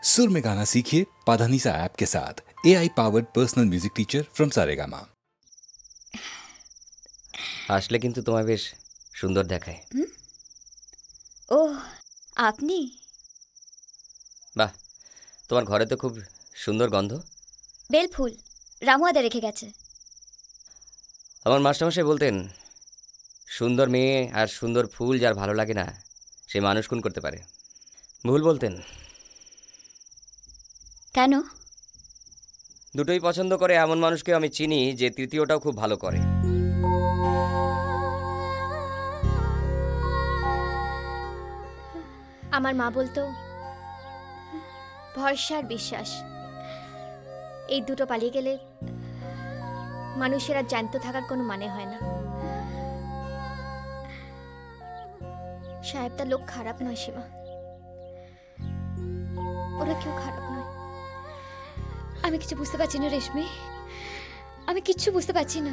सुर में गाना सीखिए पाधानीसा ऐप के साथ। AI powered personal music teacher from Saregama. আসলে কিন্তু তোমায় বেশ সুন্দর দেখায়। ওহ, আপনি? বাহ, তোমার ঘরে তো খুব সুন্দর গন্ধ। বেল ফুল রামুয়াদা রেখে গেছে। আমার মাস্টারমশাই বলতেন, সুন্দর মেয়ে আর সুন্দর ফুল যার ভালো লাগে না সে মানুষ খুন করতে পারে। ভুল বলতেন। কেন? দুটোই পছন্দ করে এমন মানুষকে আমি চিনি যে তৃতীয়টাও খুব ভালো করে। আমার মা বলতো ভরসা আর বিশ্বাস এই দুটো পালিয়ে গেলে মানুষের আর জ্যান্ত থাকার কোনো মানে হয় না। সাহেবটা লোক খারাপ নয় সীমা, ওরা কেউ খারাপ নয়। আমি কিছু বুঝতে পারছি না রেশমি, আমি কিচ্ছু বুঝতে পারছি না।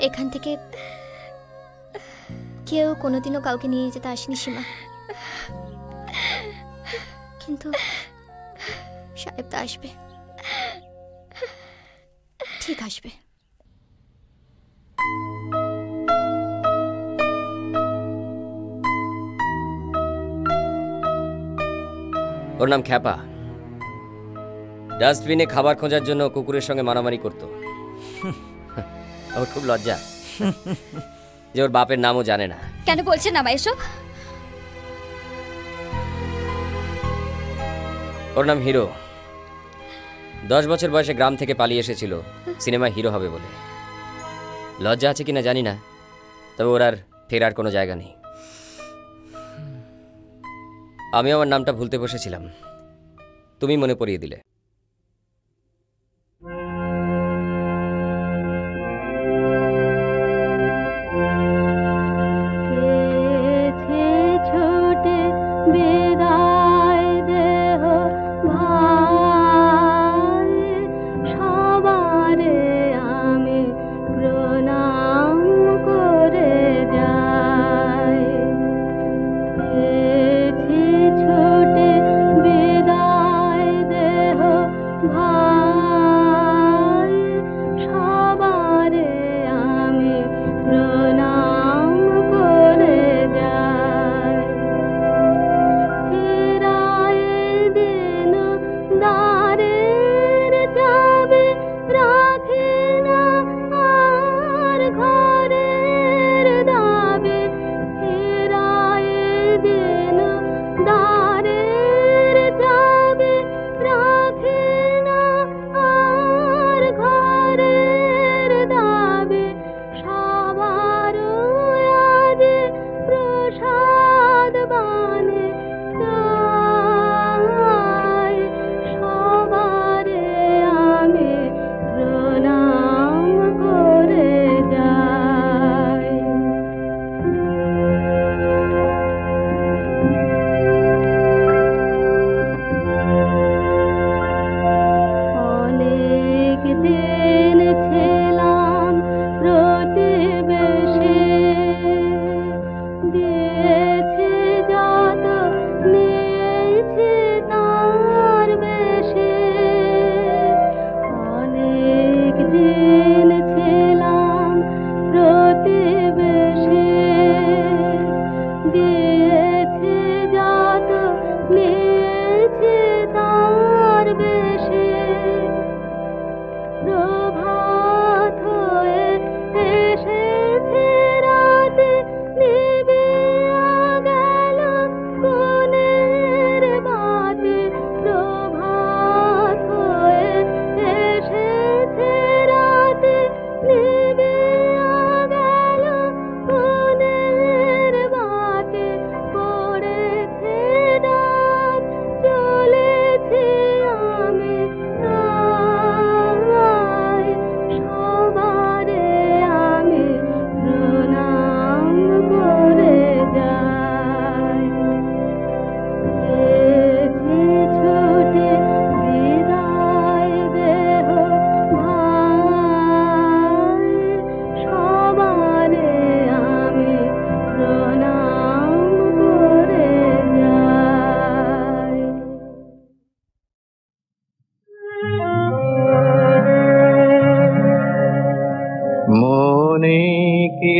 এখান থেকে কেউ কোনোদিনও কাউকে নিয়ে যেতে আসেনি সীমা, কিন্তু সাহেবটা আসবে, ঠিক আসবে। ওর নাম খ্যাপা। ডাস্টবিনে খাবার খোঁজার জন্য কুকুরের সঙ্গে মারামারি করত। ওর খুব লজ্জা যে ওর বাপের নামও জানে না। কেন বলছেন না এসব? ওর নাম হিরো। 10 বছর বয়সে গ্রাম থেকে পালিয়ে এসেছিল সিনেমায় হিরো হবে বলে। লজ্জা আছে কিনা জানি না, তবে ওর আর ফেরার কোনো জায়গা নেই। আমি আমার নামটা ভুলতে বসেছিলাম, তুমি মনে পড়িয়ে দিলে। ছুটে বিদায় দেহ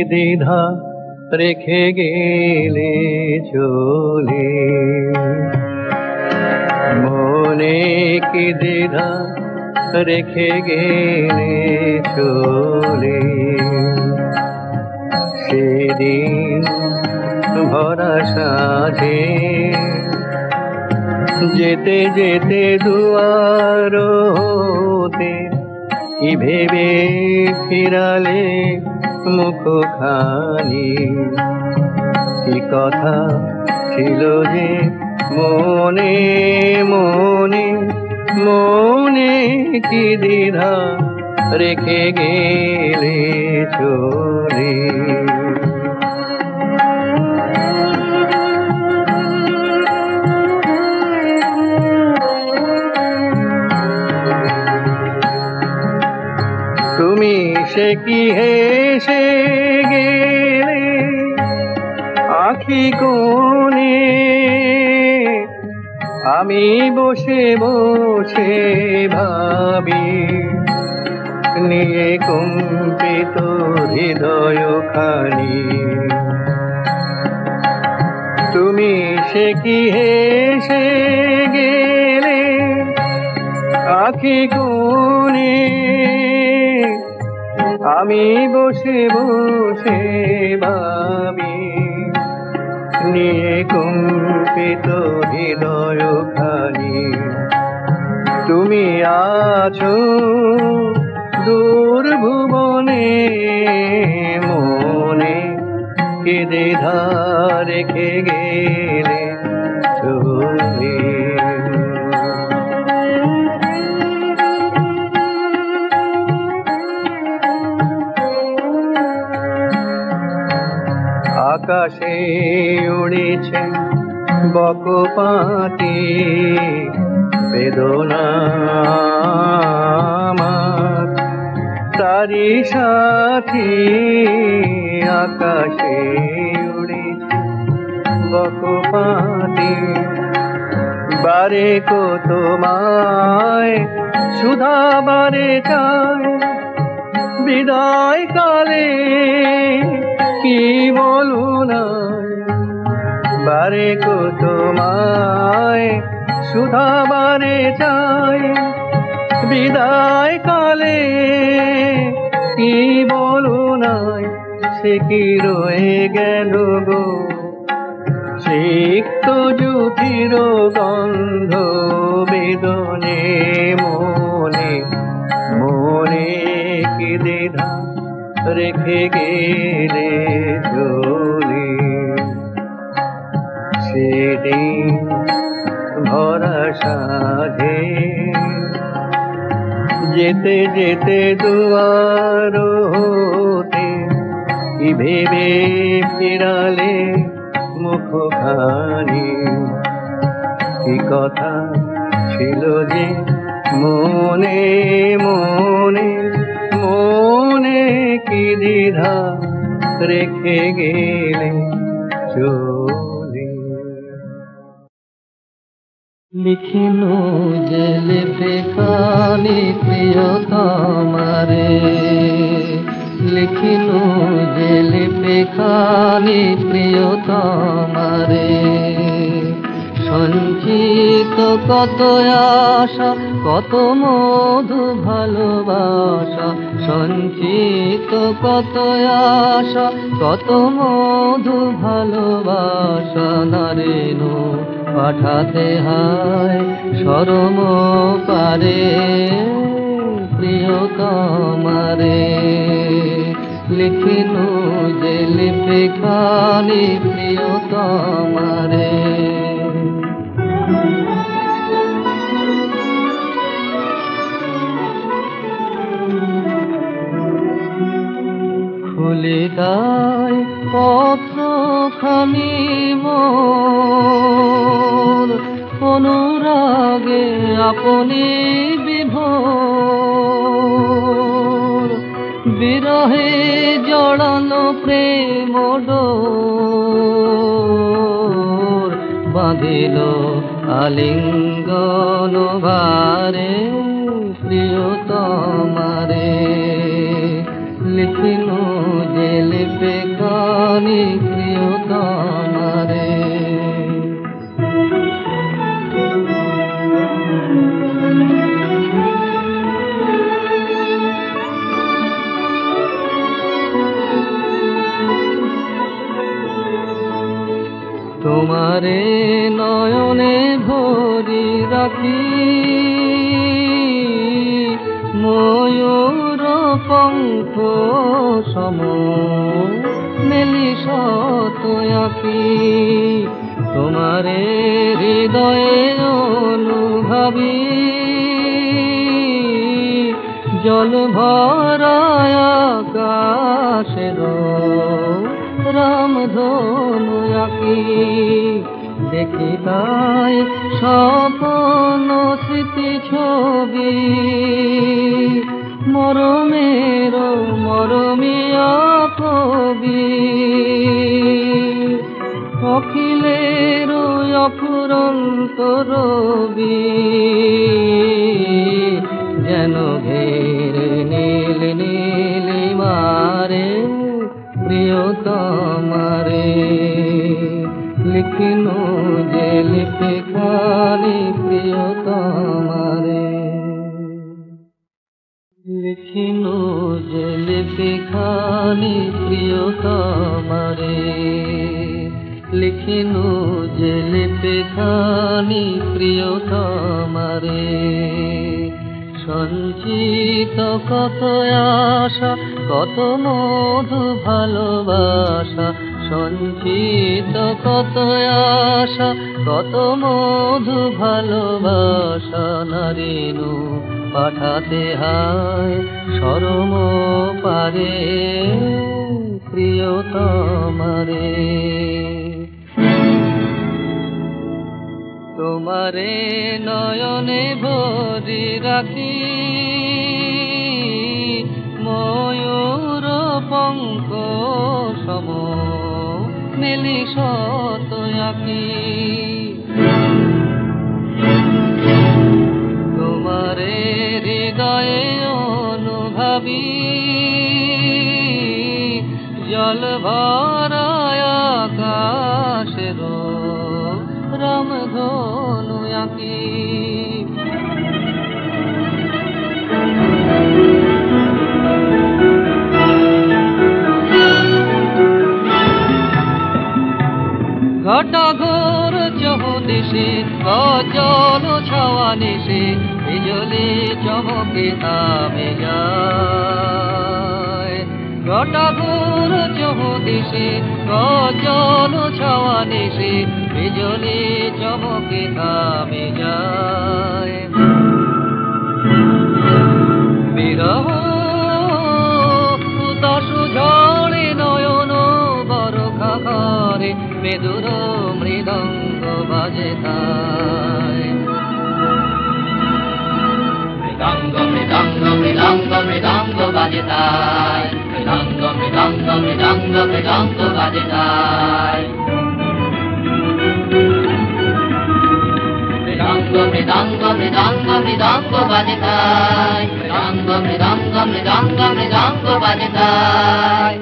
দ্বিধা রেখে গেলে চলে, মনে কি দ্বিধা রেখে গেলে চলে। সেদিন ভরা সাজে যেতে যেতে দুয়ার হতে কি ভেবে ফিরালে মুখখানি, কি কথা ছিল যে মনে মনে, মনে কি দ্বিধা রেখে গেলে চলে। তুমি সে কি হেসে গেলে আখি কোণে, আমি বসে বসে ভাবি নিয়ে কম্পিত হৃদয় খানি। তুমি সে কি হেসে গেলে আখি কোণে, আমি বসে বসে ভাবি নিয়ে কম্পিত হৃদয় খানি। তুমি আছো দূর ভুবনে, মনে কি দ্বিধা রেখে গেলে চলে। আকাশে উড়েছে বকপাতি বেদনা আমার, তারি সাথী। আকাশে উড়েছে বকপাতি, বারে কো তোমায় সুধা বারে চায়, বিদায় কালে কি বলু নাই। বারে কো তোমায় সুধা বারে চাই, বিদায় কালে কি বলু নাই। সে কি রয়ে গেল গো সিক্ত জুতির গন্ধ বেদনে, মনে মনে কি দ্বিধা রেখে গেলে চলে। সেদিন ভরা সাধে যেতে যেতে দুয়ার হতে কি ভেবে ফিরালে মুখখানি, কি কথা ছিল যে মনে মনে, মনে কি দ্বিধা রেখে গেলে চলে। লিখিনু যে লিপে খানি প্রিয়তমারে, লিখিনু যে লিপে খানি প্রিয়তমারে। সঞ্চিত কত আশা কত মধু ভালোবাসা, সঞ্চিত কত আশা কত মধু ভালোবাসা। নারেনু পাঠাতে হয় শরম পারে প্রিয়তমারে। লিখিনু যে লিপে খানি প্রিয়তমারে। খুলে দায় পত্রখানি মোর, অনুরাগে আপনি বিভোর। বিরহে জড়ানো প্রেম ডোর, বাঁধিল আলিঙ্গন ভারে প্রিয়তমারে। লিখিনু যে লিপে খানি প্রিয়তমারে। তোমারে নয়নে ভরি রাখি ময়ূর পঙ্খ সম মেলি শত আঁকি। তোমারে হৃদয়ে অনুভাবী জল ভরায় আকাশের রামধনু আঁকি। দেখি তাই স্বপ্ন স্মৃতি ছবি মরমের মরমিয়া কবি। অখিলের অফুরন্ত রবি যেন ঘেরে নীল নীলিমারে প্রিয়তমারে। লিখিনো যে লিখে খানি প্রিয়তমারে। লিখিনো যে লিখে খানি প্রিয়তমারে। লিখিনো যে লিখে খানি প্রিয়তমারে। সঞ্চিত কত আশা কত মধু ভালোবাসা। সঞ্চিত কত আশা কত মধু ভালোবাসা। নারিনু পাঠাতে হায় শরম পারে প্রিয়তমারে। তোমারে নয়নে ভরি রাখি ময়ূর পঙ্খ সম মেলি শত আঁকি। তোমারে হৃদয়ে অনুভাবী জল ভরায় আকাশের রামধনু আঁকি। ঘটা ঘোর চৌদিশে গজল ছাওয়া নিশে বিজলি চমকে থামে যায়। ঘটা ঘোর চৌদিশে গজল ছাওয়া নিশে বিজলি চমকে থামে যায়। বিরহ দশ ঝড়ে নয়ন বরখা করে মেদুর মৃদঙ্গ বাজে তাই। মৃদঙ্গ মৃদঙ্গ মৃদঙ্গ মৃদঙ্গ বাজে তাই। মৃদঙ্গ মৃদঙ্গ মৃদঙ্গ মৃদঙ্গ বাজে তাই। মৃদঙ্গ মৃদঙ্গ মৃদঙ্গ মৃদঙ্গ বাজে তাই। মৃদঙ্গ মৃদঙ্গ মৃদঙ্গ মৃদঙ্গ বাজে তাই।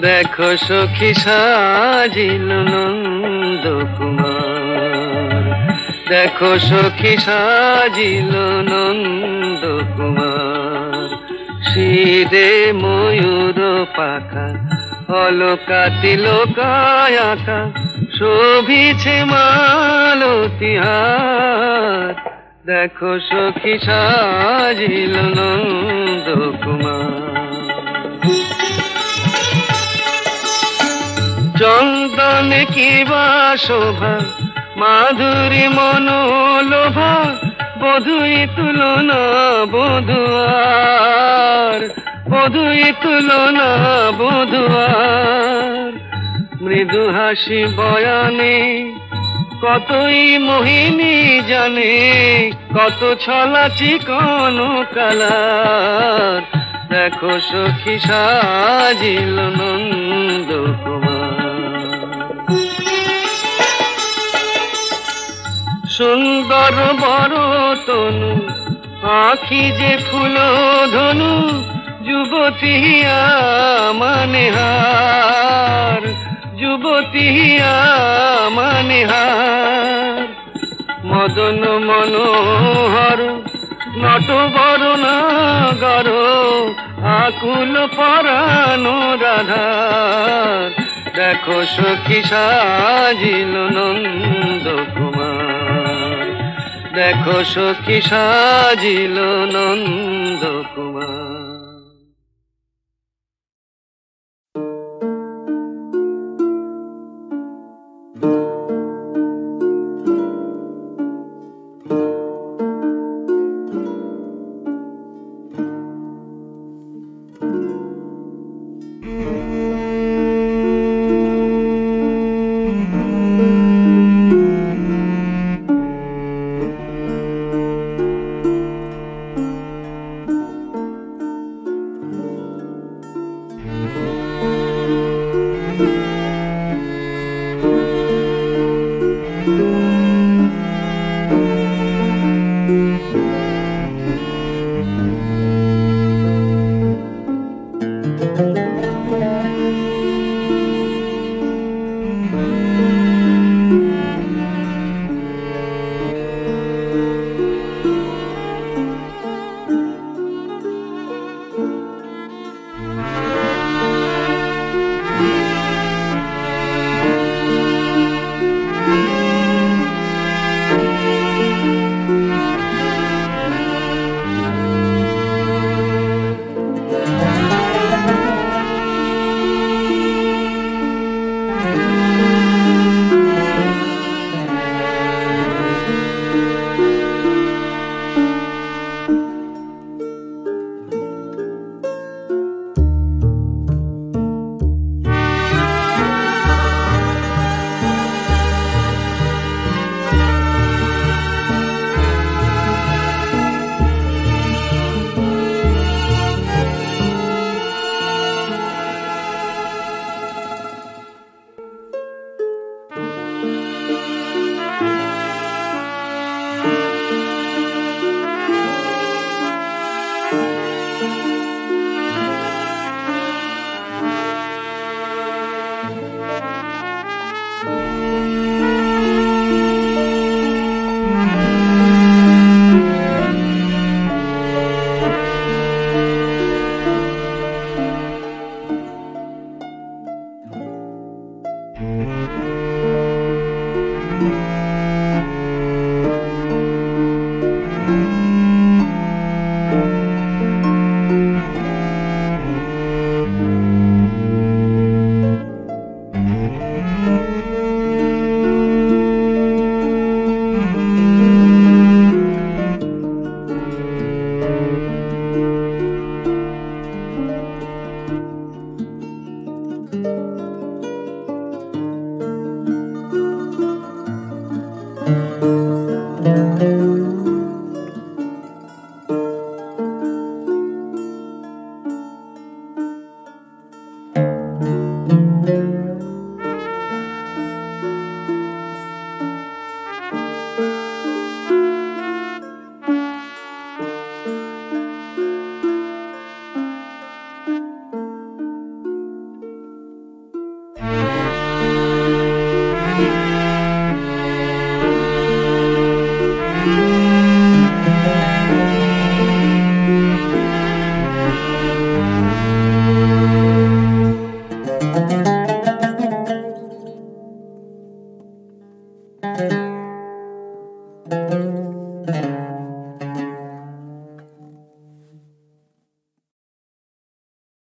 দেখো সখী সাজিল নন্দ কুমার। দেখো সখী সাজিল নন্দ কুমার। শিরে ময়ূর পাখা অলকাতি লোকায় আঁকা শোভিছে মালতী হার। দেখো সখী সাজিল নন্দ কুমার। চন্দন কিবা শোভা মাধুরী মনোলোভা বধুই তুলনা বধুয়ার। বধুই তুলনা বধুয়ার। মৃদু হাসি বয়ানে কতই মোহিনী জানে, কত ছলা চিকন কালার, দেখো সখী সাজিল নন্দ কুমার। সুন্দর বড় তনু, আঁখি যে ফুল ধনু, যুবতী মানে হার, যুবতী মানে হার। মদন মনোহর নট বরুণাগর, আকুল পরানো রাধার, দেখো সখী সাজিল নন্দ কুমার, দেখো সখী সাজিল নন্দ কুমার।